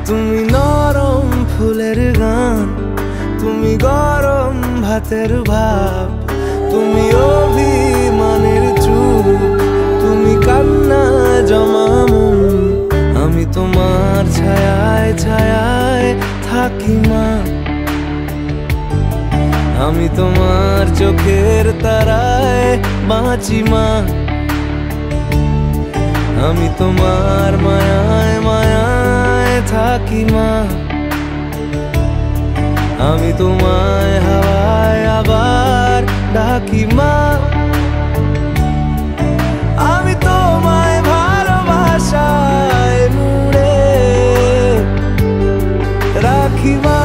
তুমি নরম ফুলের গান তুমি গরম ভাতের ভাব তুমি অভিমানের চুপ তুমি কান্না জমামন আমি তোমার ছায়ায় ছায়ায় থাকি মা আমি তোমার চোখের তারায় বাঁচি মা আমি তোমার মায়ায় মায়ায় থাকি মা আমি তোমায় হাওয়ায় আবার ডাকি মা আমি তোমায় ভালোবাসায় মুড়ে রাখি মা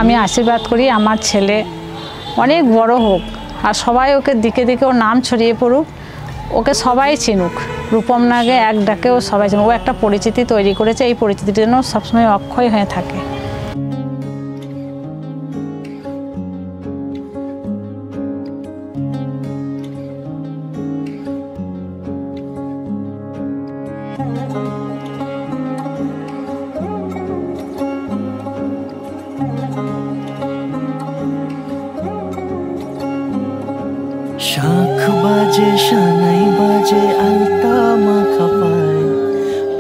আমি আশীর্বাদ করি আমার ছেলে অনেক বড় হোক আর সবাই ওকে দিকে দিকে ওর নাম ছড়িয়ে পড়ুক ওকে সবাই চিনুক রূপম নাগে এক ডাকেও সবাই চিনুক ও একটা পরিচিতি তৈরি করেছে এই পরিচিতির জন্য সবসময় অক্ষয় হয়ে থাকে শাঁখ বাজে সানাই বাজে আলতা মাখা পায়,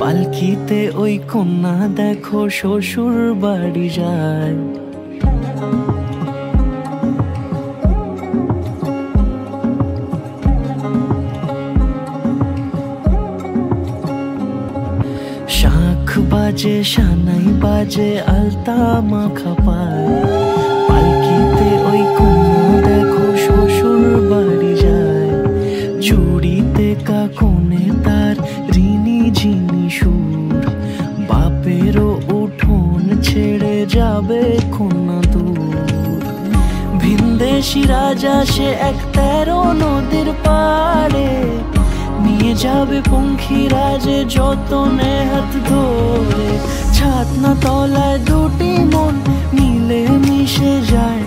পালকিতে ওই কন্যা দেখো শ্বশুর বাড়ি যায়। শাঁখ বাজে সানাই বাজে আলতা মাখা পায়, পালকিতে ওই কন্যা দেখো শ্বশুর বাড়ি যায়। চুড়িতে কাকনে তার ঋণী ঝিনি সুর, বাপেরও উঠোন ছেড়ে যাবে কন্যা দূর। ভিনদেশি রাজা সে এক 13 নদীর পাড়ে, নিয়ে যাবে পঙ্খিরাজে যতনে হাত ধরে। ছাতনা তলায় দুটি মন মিলে মিশে যায়,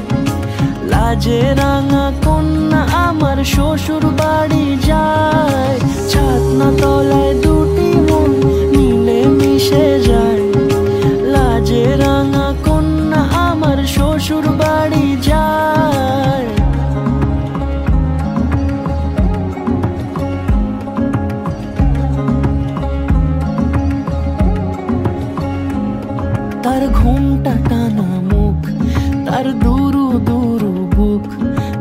লাজে রাঙা কন্যা আমার শ্বশুর বাড়ি যায়। ছাতনা তলায় দুটি মন মিলে মিশে যায়, লাজে রাঙা কন্যা আমার শ্বশুর বাড়ি যায়। তার ঘুমটা টানা মুখ, তার দুরু দুরু বুক,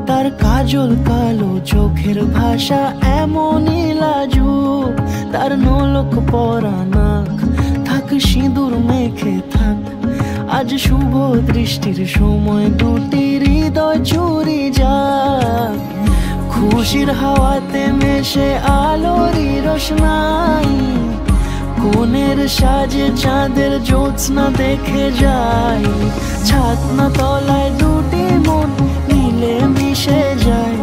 তার কাজল কালো চোখের ভাষা এমনই লাজুক। তার নলক পরা নাক, থাক সিঁদুর মেখে থাক, আজ শুভ দৃষ্টির সময় দুটি হৃদয় চুরি যাক। খুশির হাওয়াতে মেশে আলোরই রোশনাই, কোণের সাজে চাঁদের জ্যোৎস্না দেখে যাই। ছাতনা তলায় দুটি মন মিলে মিশে যায়,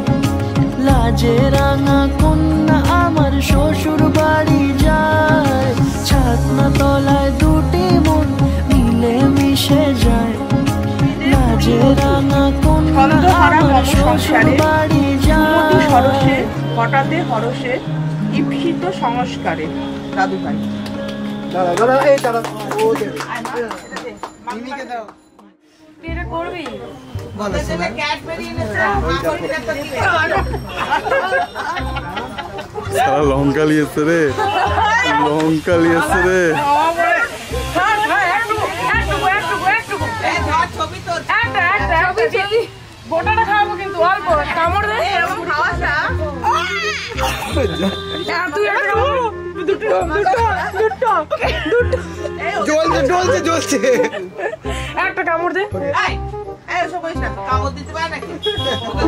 লাজে রাঙা কন্যা আমার শ্বশুর বাড়ি যায়। ছাতনা তলায় দুটি মন মিলে মিশে যায়, লাজে রাঙা কন্যা আমার শ্বশুর বাড়ি যায়। হঠাৎ হরসে ঈপ্সিত সংস্কারে দাদু ভাই লঙ্কা লিয়েছে রে, লঙ্কা লিয়েছে রে। গোটাটা খাওয়াবো কিন্তু অল্প কামড় দে এরকম খাওয়াটা তুই জ্বলছে একটা কামড় দে।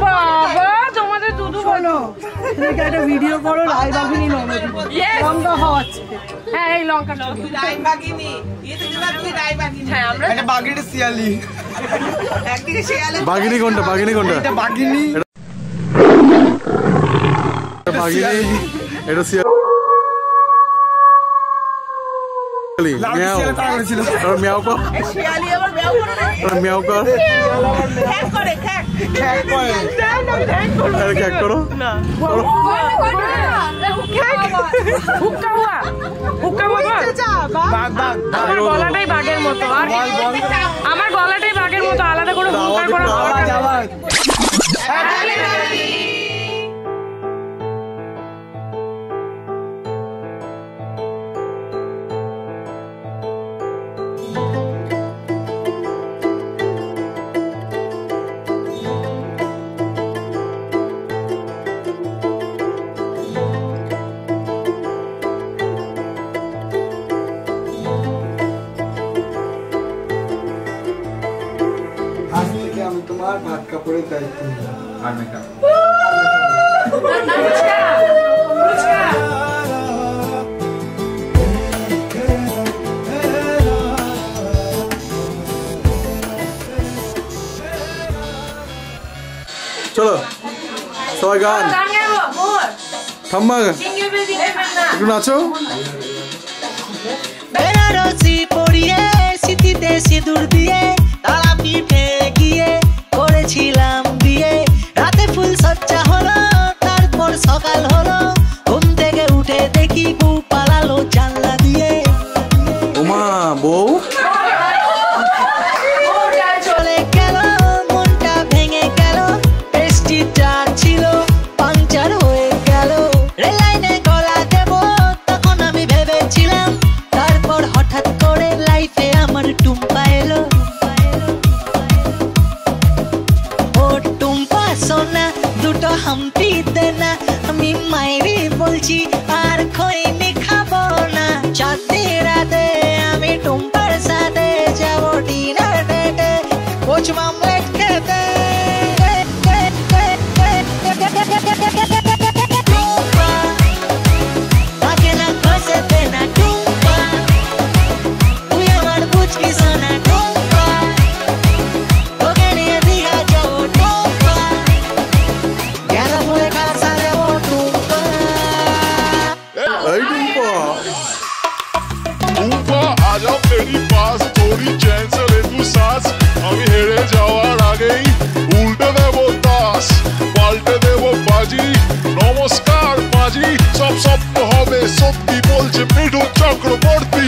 বাবা তোমাদের দুধু বলো একটা ভিডিও করো রায়বাগিনী লঙ্কা খাওয়াচ্ছে। হ্যাঁ এই লঙ্কা বাঘিনী শিয়ালি, বাঘিনী কোনটা? বাঘিনী কোনটা? বাঘিনী বাঘিনী এটা শিয়ালি। মিয়াও কর, মিয়াও কর, খ্যাক করো। আমার গলাটাই বাঘের মতো, আর আমার গলাটাই বাঘের মতো, আলাদা করে হুঙ্কার করা হবে। আমি তোমার ভাত কাপড়ের দায়িত্ব নিলাম। চলো সবাই গান থাম্মা একটু নাচো। বেনারসি পরিয়ে সিথিতে সিঁদুর দিয়ে তারা পিঠে গিয়ে করেছিলাম বিয়ে। রাতে ফুল সজ্জা হলো, তারপর সকাল হলো, ঘুম থেকে উঠে দেখি বউ পালালো জানলা দিয়ে। ওমা বউ চলে গেল, মনটা ভেঙে গেল। পেস্টিটা ছিল পাঙ্ক না আমি মাইরি বলছি আর খৈনি খাবো না চাঁদনি রাতে আমি টুম্পার সাথে যাবো ডিনার ডেটে কোচ মামলেট খেতে তাকে না খসে না টুম্পা তুই আমার বুঝবি সোনা টুম্পা তোকে নিয়ে দিঘা যাবো টুম্পা গেলা বলে কাছা যাবো টুম্পা এই টুম্পা টুম্পা আজও তেরি পাস তোরি चैन से ले तू सांस আমি হেরে যাওয়ার আগেই উল্টে দেব তাস পাল্টে দেব বাজি নমস্কার বাজি সব সত্য হবে সত্যি বলছে Mithun Chakraborty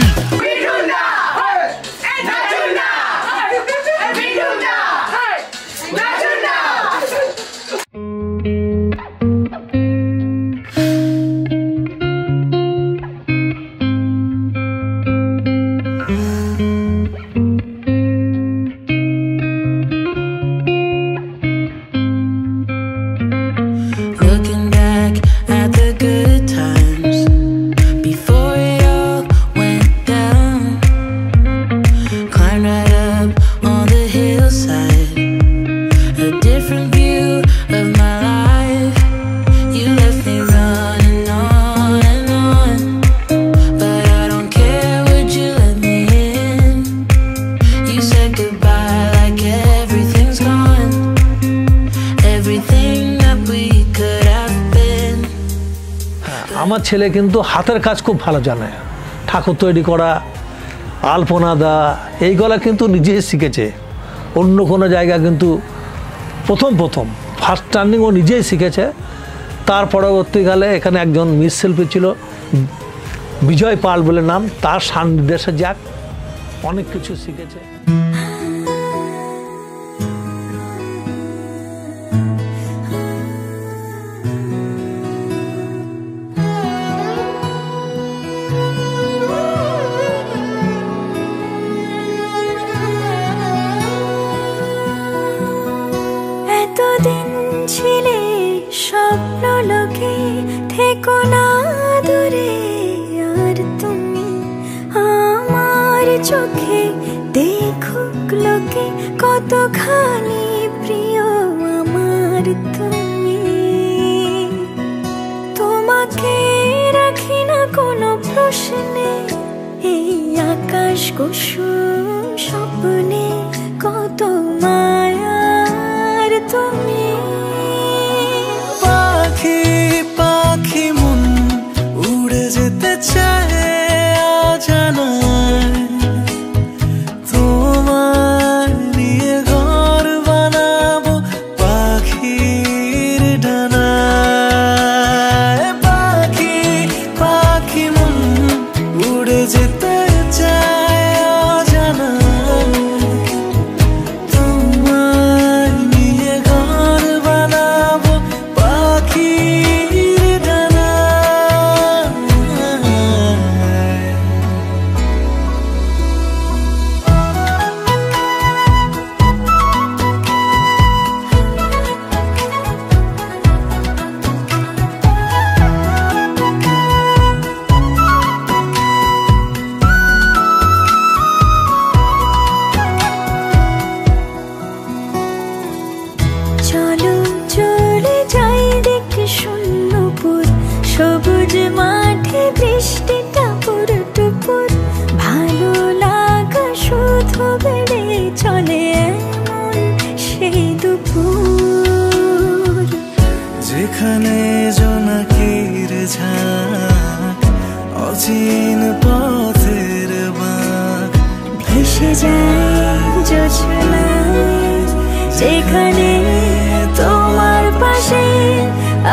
Looking back at the good times before it all went down. Climbed right up on the hillside, a different view of my life. You left me running on and on, but I don't care, would you let me in? You said goodbye like everything's gone, everything that we could have been. আমার ছেলে কিন্তু হাতের কাজ খুব ভালো জানে, ঠাকুর তৈরি করা, আলপনা দেওয়া, এইগুলা কিন্তু নিজেই শিখেছে। অন্য কোনো জায়গা কিন্তু প্রথম ফার্স্ট টার্নিং ও নিজেই শিখেছে। তার পরবর্তীকালে এখানে একজন মৃৎশিল্পী ছিল বিজয় পাল বলে নাম, তার সান্নিধ্যে যাক অনেক কিছু শিখেছে। এতদিন ছিলে স্বপ্ন লোকে থেকো না দূরে আর তুমি আমার চোখে দেখুক লোকে কতখানি প্রিয় আমার তুমি। তোমাকে রাখি না কোনো প্রশ্নে এই আকাশ কুসুম স্বপ্নে কত মায়ার তুমি। পাখি পাখি মন উড়ে যেতে চায় অজানায়, তোমার নিয়ে ঘর বানাবো পাখির ডানায়। পাখি পাখি মন উড়ে যেতে চায় অজানায়, তোমার নিয়ে ঘর বানাবো পাখির ডানায়। চলো চলে যাই দেখে শূন্যপুর, সবুজ মাঠে বৃষ্টি টাপুর টুপুর, ভালো লাগা শুধু বেড়ে চলে এমন সেই দুপুর। যেখানে জোনাকির ঝাঁক অচিন পথের বাঁক ভেসে যায় জোছনায়, যেখানে তোমার পাশে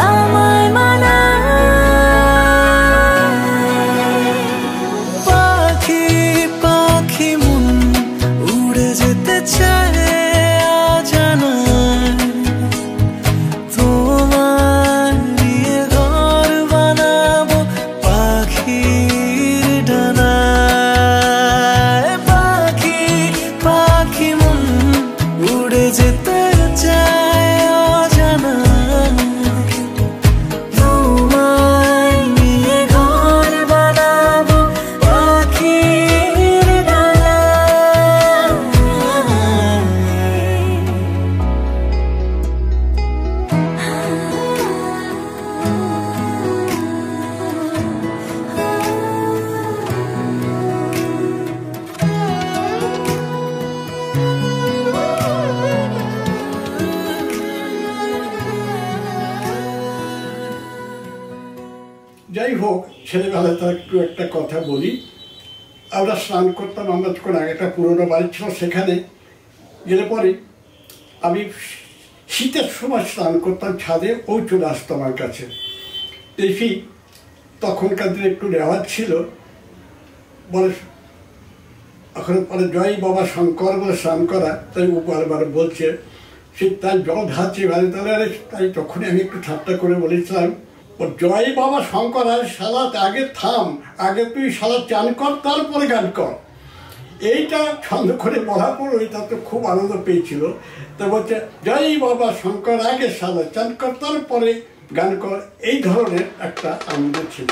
আমায় মানায়। পাখি পাখি মন উড়ে যেতে চায় অজানায়, তোমার নিয়ে ঘর বানাবো পাখির ডানায়। পাখি পাখি মন উড়ে যেতে চায় অজানায়, যাই হোক, ছেলেবেলায় তার একটু একটা কথা বলি। আমরা স্নান করতাম, আমরা যখন আগে একটা পুরোনো বাড়ি ছিল, সেখানে গেলে পরে আমি শীতের সময় স্নান করতাম ছাদে, ও চলে আসতো আমার কাছে। দেখি তখনকার দিনে একটু রেওয়াজ ছিল, বলে এখন পরে জয় বাবা শঙ্কর বলে স্নান করা, তাই ও বারবার বলছে, সে তাই জল ঢালছে এবারে। তাহলে তাই তখনই আমি একটু ঠাট্টা করে বলেছিলাম, ও জয় বাবা শঙ্কর, আর শালা আগে থাম, আগে তুই শালা চান কর, তারপরে গান কর। এইটা ছন্দ করে বলার পর ওইটা তো খুব আনন্দ পেয়েছিল। তো বলছে জয় বাবা শঙ্কর, আগে শালা চান কর, তারপরে গান কর। এই ধরনের একটা আনন্দ ছিল।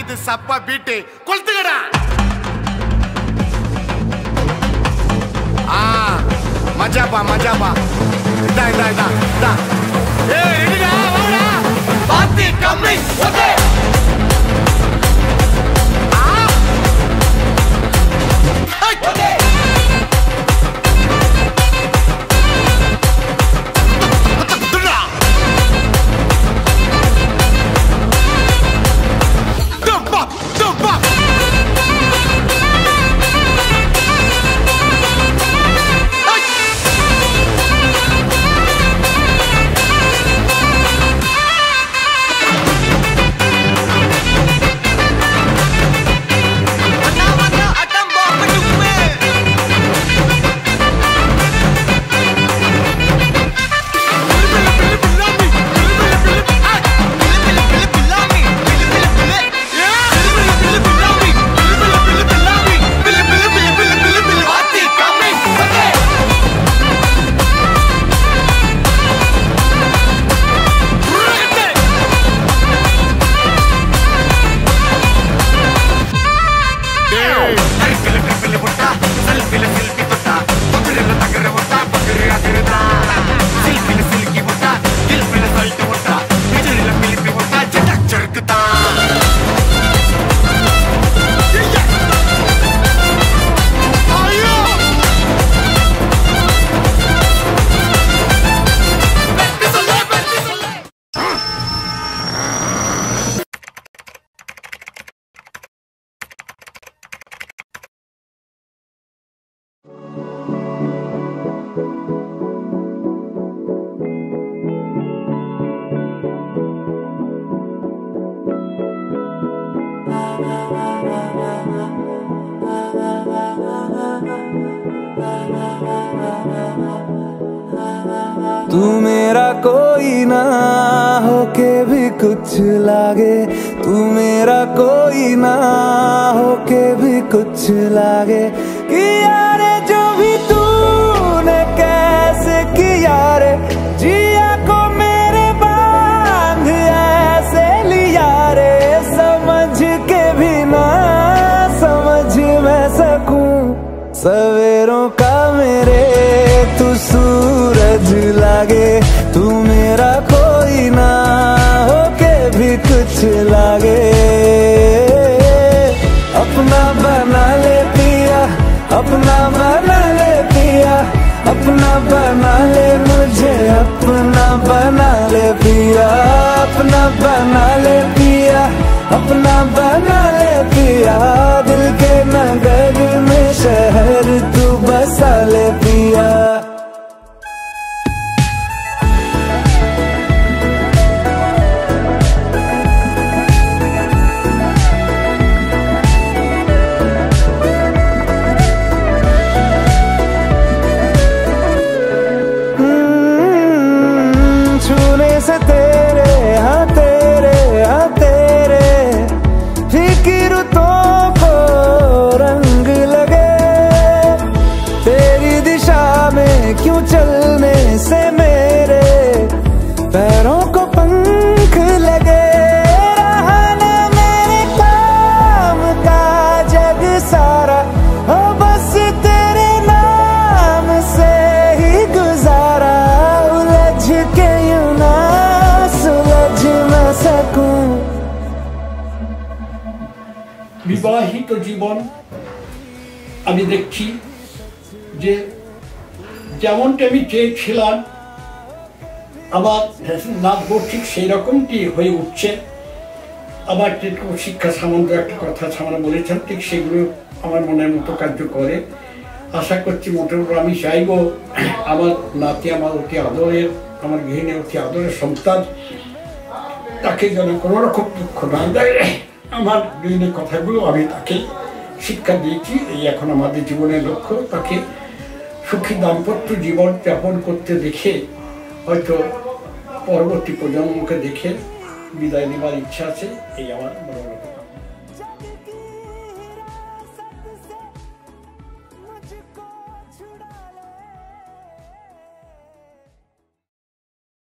இது சப்பா பீட்டு கொளுத்துக்கடா. மஜாப்பா மஜாப்பா. இதா இதா இதா இதா. ஏய் ரெடிடா, வாடா. பாத்தி கம்மி ஓகே. ஓகே. तू मेरा कोई ना होके भी कुछ लागे, तू मेरा कोई ना होके भी कुछ लागे। किया रे जो भी तूने कैसे किया रे, जिया को मेरे बांध ऐसे लिया रे। समझ के भी ना समझ मैं सकूं सवेरों का मेरे तू सूरज लागे। तू मेरा कोई ना होके भी कुछ लागे। अपना बना ले पिया, अपना बना ले पिया, अपना बना ले मुझे, अपना बना ले पिया, अपना बना ले पिया, अपना बना ले पिया। दिल के नगर में शहर तू बसा ले पिया। छूने से तेरे हाँ तेरे हाँ तेरे फिक्र तो को रंग लगे। तेरी दिशा में क्यों चलने से मेरे पैरों को पंख लगे। रहा न मेरे काम का जग सारा, हो बस तेरे नाम से ही गुजारा। उलझ के यूं ना सुलझ न सकूं। বিবাহিত জীবন আমি দেখছি যে যেমনটা আমি চেয়েছিলাম আমার নাচবো ঠিক সেই রকমটি হয়ে উঠছে। আবার শিক্ষা সামন্ত একটা কথা সামনে বলেছেন, ঠিক সেগুলো আমার মনের মতো কার্য করে। আশা করছি মোটামুটি আমি চাইব আমার নাতি আমার অতি আদরের, আমার গৃহিণী অতি আদরের সন্তান, তাকে যেন কোনো রকম দুঃখ না দেয়। আমার গৃহিণীর কথাগুলো আমি তাকে শিক্ষা দিয়েছি, এই এখন আমাদের জীবনের লক্ষ্য। তাকে সুখী দাম্পত্য জীবন যাপন করতে দেখে হয়তো পরবর্তী প্রজন্মকে দেখে বিদায় নেবার ইচ্ছা আছে, এই আমার মনোরথ।